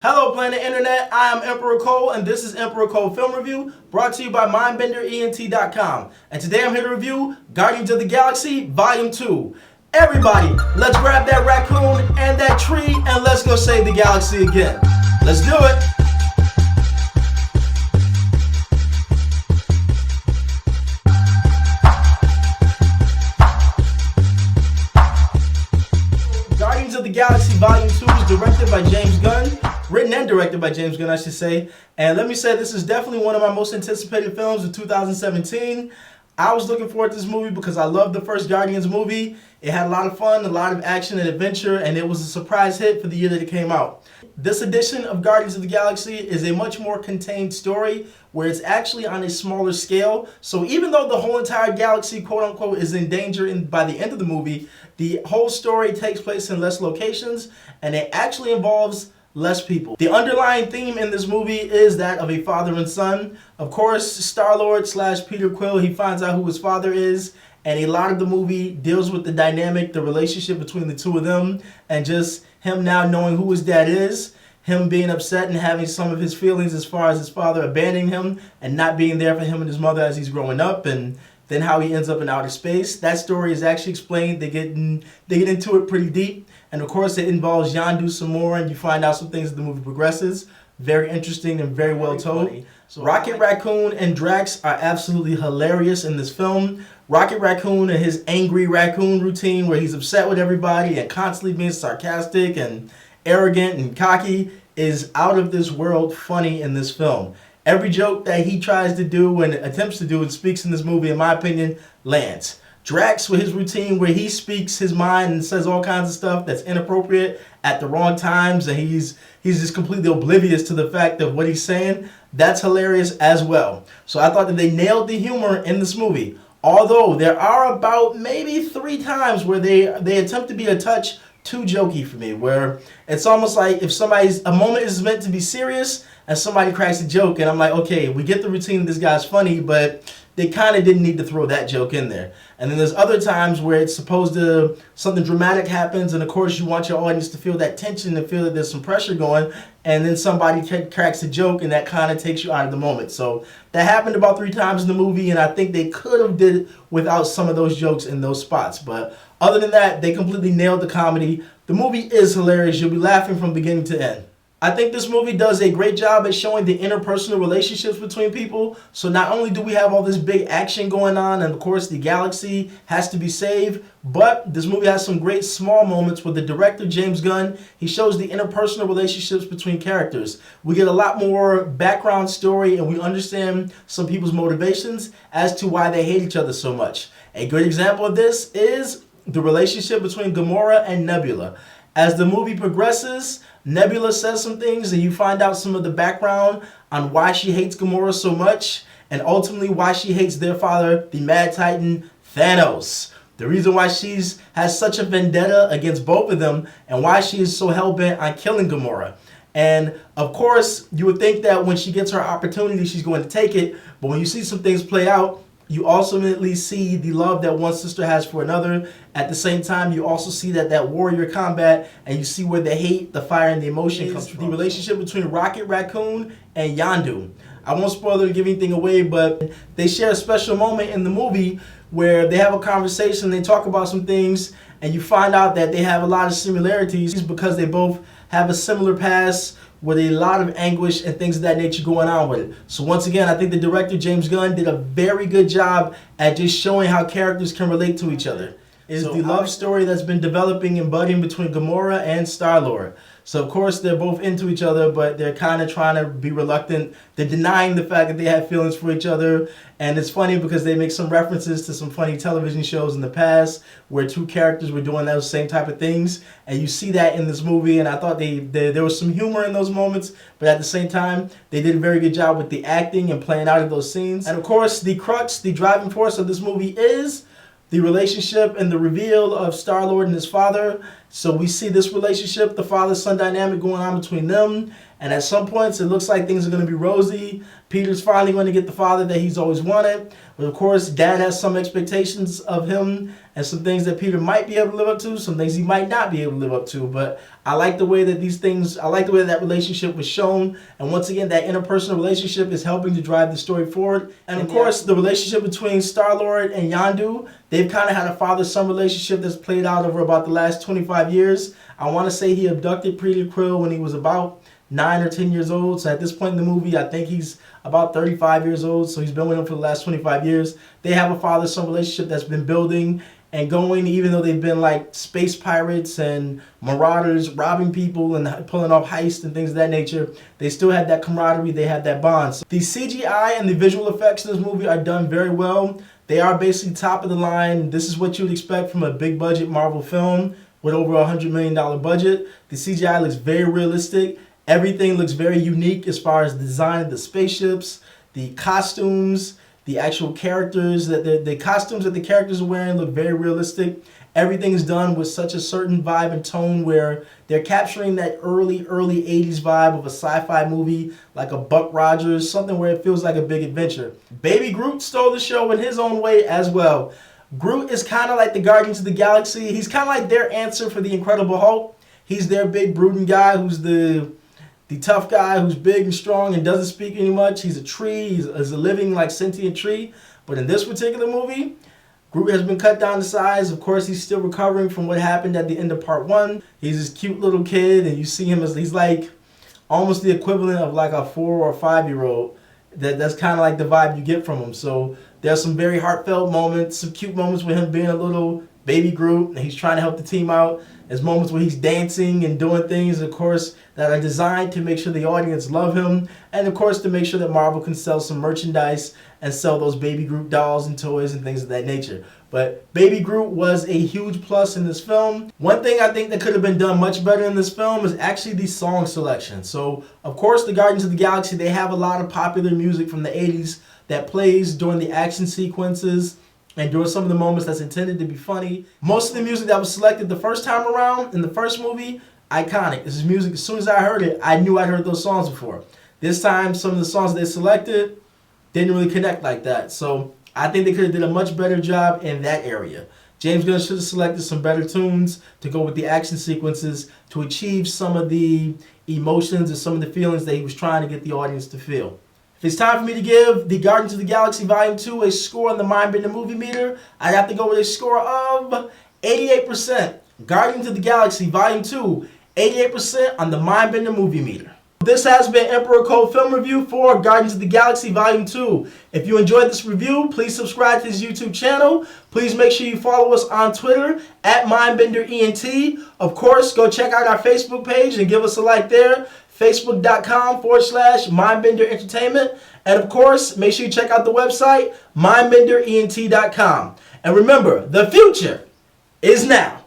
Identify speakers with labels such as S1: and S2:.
S1: Hello Planet Internet, I am Emperor Cole and this is Emperor Cole Film Review brought to you by MindbenderENT.com. And today I'm here to review Guardians of the Galaxy Volume 2. Everybody, let's grab that raccoon and that tree and let's go save the galaxy again. Let's do it! Guardians of the Galaxy Volume 2 is directed by James Gunn. Written and directed by James Gunn, I should say. And let me say, this is definitely one of my most anticipated films of 2017. I was looking forward to this movie because I loved the first Guardians movie. It had a lot of fun, a lot of action and adventure, and it was a surprise hit for the year that it came out. This edition of Guardians of the Galaxy is a much more contained story where it's actually on a smaller scale. So even though the whole entire galaxy, quote unquote, is in danger by the end of the movie, the whole story takes place in less locations and it actually involves less people. The underlying theme in this movie is that of a father and son. Of course, Star-Lord / Peter Quill, he finds out who his father is, and a lot of the movie deals with the dynamic, the relationship between the two of them, and just him now knowing who his dad is, him being upset and having some of his feelings as far as his father abandoning him and not being there for him and his mother as he's growing up, and then how he ends up in outer space. That story is actually explained. They get into it pretty deep. And of course, it involves Yondu some more, and you find out some things as the movie progresses. Very interesting and very well told. So Rocket Raccoon and Drax are absolutely hilarious in this film. Rocket Raccoon and his angry raccoon routine where he's upset with everybody and constantly being sarcastic and arrogant and cocky is out of this world funny in this film. Every joke that he tries to do and attempts to do and speaks in this movie, in my opinion, lands. Drax with his routine where he speaks his mind and says all kinds of stuff that's inappropriate at the wrong times, and he's just completely oblivious to the fact of what he's saying. That's hilarious as well. So I thought that they nailed the humor in this movie. Although there are about maybe 3 times where they attempt to be a touch too jokey for me, where it's almost like if a moment is meant to be serious and somebody cracks a joke and I'm like, okay, we get the routine, this guy's funny, but they kind of didn't need to throw that joke in there. And then there's other times where it's supposed to, something dramatic happens, and of course you want your audience to feel that tension and feel that there's some pressure going, and then somebody cracks a joke and that kind of takes you out of the moment. So that happened about 3 times in the movie, and I think they could have did it without some of those jokes in those spots. But other than that, they completely nailed the comedy. The movie is hilarious. You'll be laughing from beginning to end. I think this movie does a great job at showing the interpersonal relationships between people. So not only do we have all this big action going on, and of course the galaxy has to be saved, but this movie has some great small moments with the director, James Gunn. He shows the interpersonal relationships between characters. We get a lot more background story and we understand some people's motivations as to why they hate each other so much. A good example of this is the relationship between Gamora and Nebula. As the movie progresses, Nebula says some things and you find out some of the background on why she hates Gamora so much and ultimately why she hates their father, the Mad Titan, Thanos. The reason why she has such a vendetta against both of them and why she is so hell-bent on killing Gamora. And of course, you would think that when she gets her opportunity, she's going to take it. But when you see some things play out, you ultimately see the love that one sister has for another. At the same time, you also see that warrior combat, and you see where the hate, the fire, and the emotion comes from. The relationship between Rocket Raccoon and Yondu. I won't spoil it or give anything away, but they share a special moment in the movie where they have a conversation, they talk about some things, and you find out that they have a lot of similarities because they both have a similar past with a lot of anguish and things of that nature going on with it. So once again, I think the director, James Gunn, did a very good job at just showing how characters can relate to each other. It's the love story that's been developing and budding between Gamora and Star-Lord. So of course they're both into each other, but they're kind of trying to be reluctant. They're denying the fact that they have feelings for each other. And it's funny because they make some references to some funny television shows in the past where 2 characters were doing those same type of things. And you see that in this movie, and I thought there was some humor in those moments, but at the same time, they did a very good job with the acting and playing out of those scenes. And of course, the crux, the driving force of this movie is the relationship and the reveal of Star-Lord and his father. So we see this relationship, the father-son dynamic going on between them. And at some points, it looks like things are going to be rosy. Peter's finally going to get the father that he's always wanted. But of course, Dad has some expectations of him and some things that Peter might be able to live up to, some things he might not be able to live up to. But I like the way that I like the way that relationship was shown. And once again, that interpersonal relationship is helping to drive the story forward. And of course, the relationship between Star-Lord and Yondu, they've kind of had a father-son relationship that's played out over about the last 25 years. I want to say he abducted Peter Quill when he was about 9 or 10 years old. So at this point in the movie, I think he's about 35 years old. So he's been with him for the last 25 years. They have a father-son relationship that's been building and going, even though they've been like space pirates and marauders robbing people and pulling off heists and things of that nature. They still have that camaraderie. They have that bond. So the CGI and the visual effects in this movie are done very well. They are basically top of the line. This is what you would expect from a big budget Marvel film with over $100 million budget. The CGI looks very realistic. Everything looks very unique as far as the design of the spaceships, the costumes, the actual characters, the costumes that the characters are wearing look very realistic. Everything is done with such a certain vibe and tone where they're capturing that early 80s vibe of a sci-fi movie like a Buck Rogers, something where it feels like a big adventure. Baby Groot stole the show in his own way as well. Groot is kind of like the Guardians of the Galaxy. He's kind of like their answer for the Incredible Hulk. He's their big brooding guy who's the tough guy who's big and strong and doesn't speak any much. He's a tree. He's a living, like, sentient tree. But in this particular movie, Groot has been cut down to size. Of course, he's still recovering from what happened at the end of part 1. He's this cute little kid, and you see him as he's like almost the equivalent of like a 4 or 5-year-old. That's kind of like the vibe you get from him. So there's some very heartfelt moments, some cute moments with him being a little baby Groot, and he's trying to help the team out. There's moments where he's dancing and doing things, of course, that are designed to make sure the audience love him, and of course to make sure that Marvel can sell some merchandise and sell those Baby Groot dolls and toys and things of that nature. But Baby Groot was a huge plus in this film. One thing I think that could have been done much better in this film is actually the song selection. So, of course, the Guardians of the Galaxy, they have a lot of popular music from the 80s that plays during the action sequences and during some of the moments that's intended to be funny. Most of the music that was selected the first time around in the first movie, iconic. This is music, as soon as I heard it, I knew I'd heard those songs before. This time, some of the songs they selected didn't really connect like that. So I think they could have did a much better job in that area. James Gunn should have selected some better tunes to go with the action sequences to achieve some of the emotions and some of the feelings that he was trying to get the audience to feel. If it's time for me to give the Guardians of the Galaxy Volume 2 a score on the Mindbender Movie Meter, I'd have to go with a score of 88%. Guardians of the Galaxy Volume 2, 88% on the Mindbender Movie Meter. This has been Emperor Code Film Review for Guardians of the Galaxy Volume 2. If you enjoyed this review, please subscribe to this YouTube channel. Please make sure you follow us on Twitter at MindbenderENT. Of course, go check out our Facebook page and give us a like there. Facebook.com/Mindbender Entertainment. And of course, make sure you check out the website, mindbenderent.com. And remember, the future is now.